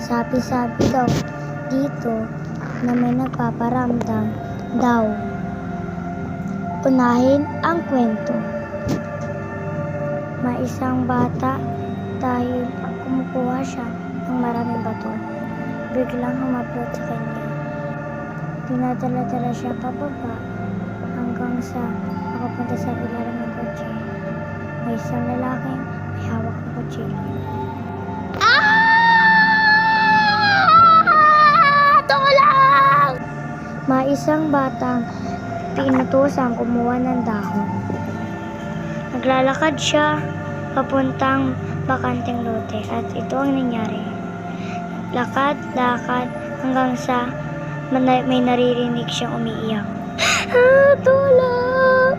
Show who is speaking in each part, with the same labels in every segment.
Speaker 1: Sabi-sabi daw dito na may nagpaparamdam daw. Unahin ang kwento. May isang bata dahil kumukuha siya ng maraming bato. Biglang humapot sa kanya. Dinadala-dala siya pababa hanggang sa makapunta sa ilalim ng kotse. May isang lalaking may hawak na kutsilyo. Tulong! May isang batang pinutusang kumuha ng dahon. Naglalakad siya papuntang bakanteng lote at ito ang nangyari. Lakad-lakad hanggang sa may naririnig siyang umiiyak. Tulong!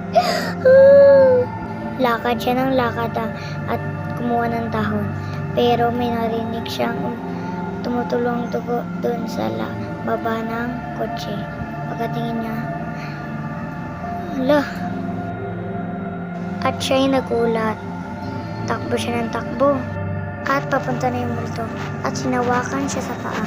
Speaker 1: Lakad siya ng lakad at kumuha ng dahon. Pero may narinig siyang tumutulong dugo doon sa baba ng kotse. Pagkatingin niya, hala! At siya'y nagulat. Takbo siya ng takbo. At papunta na yung multo. At sinawakan siya sa paa.